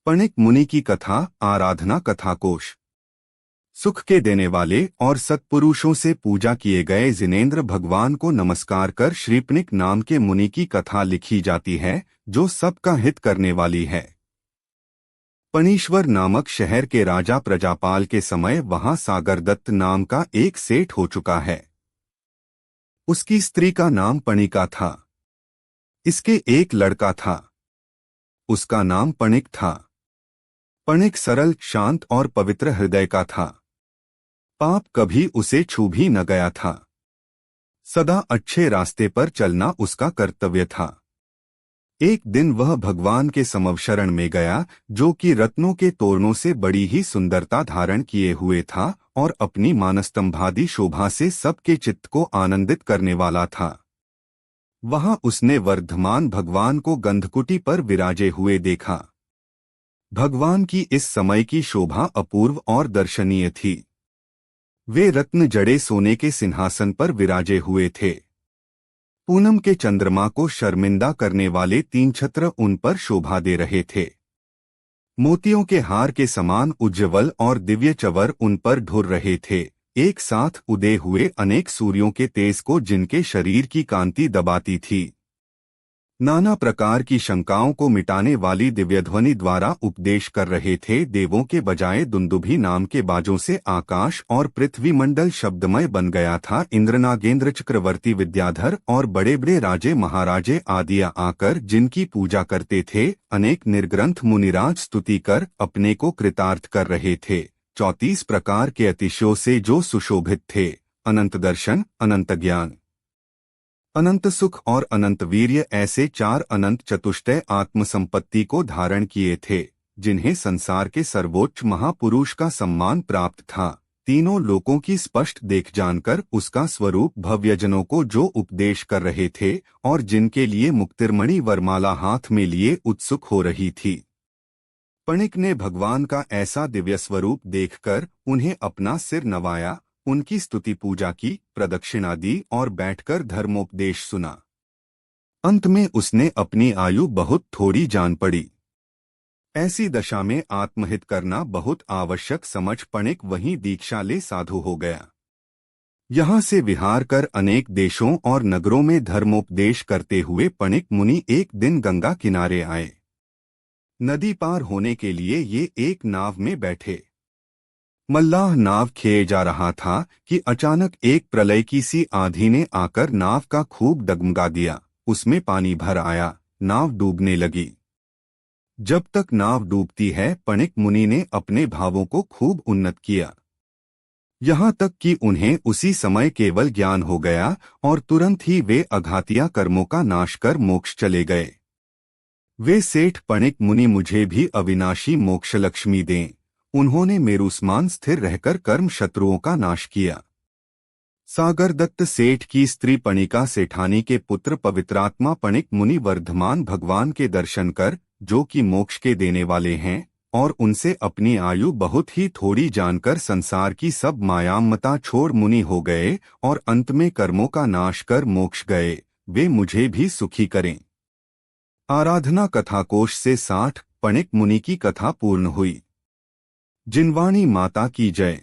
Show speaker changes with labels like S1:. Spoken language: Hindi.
S1: पणिक मुनि की कथा आराधना कथाकोश। सुख के देने वाले और सत्पुरुषों से पूजा किए गए जिनेंद्र भगवान को नमस्कार कर श्रीपणिक नाम के मुनि की कथा लिखी जाती है, जो सबका हित करने वाली है। पणीश्वर नामक शहर के राजा प्रजापाल के समय वहां सागरदत्त नाम का एक सेठ हो चुका है। उसकी स्त्री का नाम पणिका था। इसके एक लड़का था, उसका नाम पणिक था। पणिक सरल, शांत और पवित्र हृदय का था। पाप कभी उसे छू भी न गया था। सदा अच्छे रास्ते पर चलना उसका कर्तव्य था। एक दिन वह भगवान के समवशरण में गया, जो कि रत्नों के तोरणों से बड़ी ही सुंदरता धारण किए हुए था और अपनी मानस्तंभादि शोभा से सबके चित्त को आनंदित करने वाला था। वहां उसने वर्धमान भगवान को गंधकुटी पर विराजे हुए देखा। भगवान की इस समय की शोभा अपूर्व और दर्शनीय थी। वे रत्न जड़े सोने के सिंहासन पर विराजे हुए थे। पूनम के चंद्रमा को शर्मिंदा करने वाले 3 छत्र उन पर शोभा दे रहे थे। मोतियों के हार के समान उज्ज्वल और दिव्य चवर उन पर ढुर रहे थे, एक साथ उदय हुए अनेक सूर्यों के तेज को जिनके शरीर की कांति दबाती थी। नाना प्रकार की शंकाओं को मिटाने वाली दिव्यध्वनि द्वारा उपदेश कर रहे थे। देवों के बजाय दुंदुभी नाम के बाजों से आकाश और पृथ्वी मंडल शब्दमय बन गया था। इंद्र, नागेंद्र, चक्रवर्ती, विद्याधर और बड़े बड़े राजे महाराजे आदिया आकर जिनकी पूजा करते थे। अनेक निर्ग्रंथ मुनिराज स्तुति कर अपने को कृतार्थ कर रहे थे। 34 प्रकार के अतिशयों से जो सुशोभित थे। अनंत दर्शन, अनंत ज्ञान, अनंत सुख और अनंत वीर्य, ऐसे 4 अनंत चतुष्टय आत्मसंपत्ति को धारण किए थे, जिन्हें संसार के सर्वोच्च महापुरुष का सम्मान प्राप्त था। तीनों लोकों की स्पष्ट देख जानकर उसका स्वरूप भव्यजनों को जो उपदेश कर रहे थे और जिनके लिए मुक्तिरमणि वरमाला हाथ में लिए उत्सुक हो रही थी। पणिक ने भगवान का ऐसा दिव्य स्वरूप देखकर उन्हें अपना सिर नवाया, उनकी स्तुति पूजा की, प्रदक्षिणा दी और बैठकर धर्मोपदेश सुना। अंत में उसने अपनी आयु बहुत थोड़ी जान पड़ी। ऐसी दशा में आत्महित करना बहुत आवश्यक समझ पणिक वहीं दीक्षा ले साधु हो गया। यहाँ से विहार कर अनेक देशों और नगरों में धर्मोपदेश करते हुए पणिक मुनि एक दिन गंगा किनारे आए। नदी पार होने के लिए ये एक नाव में बैठे। मल्लाह नाव खेए जा रहा था कि अचानक एक प्रलय की सी आंधी ने आकर नाव का खूब डगमगा दिया। उसमें पानी भर आया, नाव डूबने लगी। जब तक नाव डूबती है, पणिक मुनि ने अपने भावों को खूब उन्नत किया, यहाँ तक कि उन्हें उसी समय केवल ज्ञान हो गया और तुरंत ही वे अघातिया कर्मों का नाश कर मोक्ष चले गए। वे सेठ पणिक मुनि मुझे भी अविनाशी मोक्ष लक्ष्मी दें। उन्होंने मेरुस्मान स्थिर रहकर कर्म शत्रुओं का नाश किया। सागरदत्त सेठ की स्त्री पणिका सेठानी के पुत्र पवित्रात्मा पणिक मुनि वर्धमान भगवान के दर्शन कर, जो कि मोक्ष के देने वाले हैं, और उनसे अपनी आयु बहुत ही थोड़ी जानकर संसार की सब मायामता छोड़ मुनि हो गए और अंत में कर्मों का नाश कर मोक्ष गए। वे मुझे भी सुखी करें। आराधना कथाकोश से 60 पणिक मुनि की कथा पूर्ण हुई। जिनवाणी माता की जय।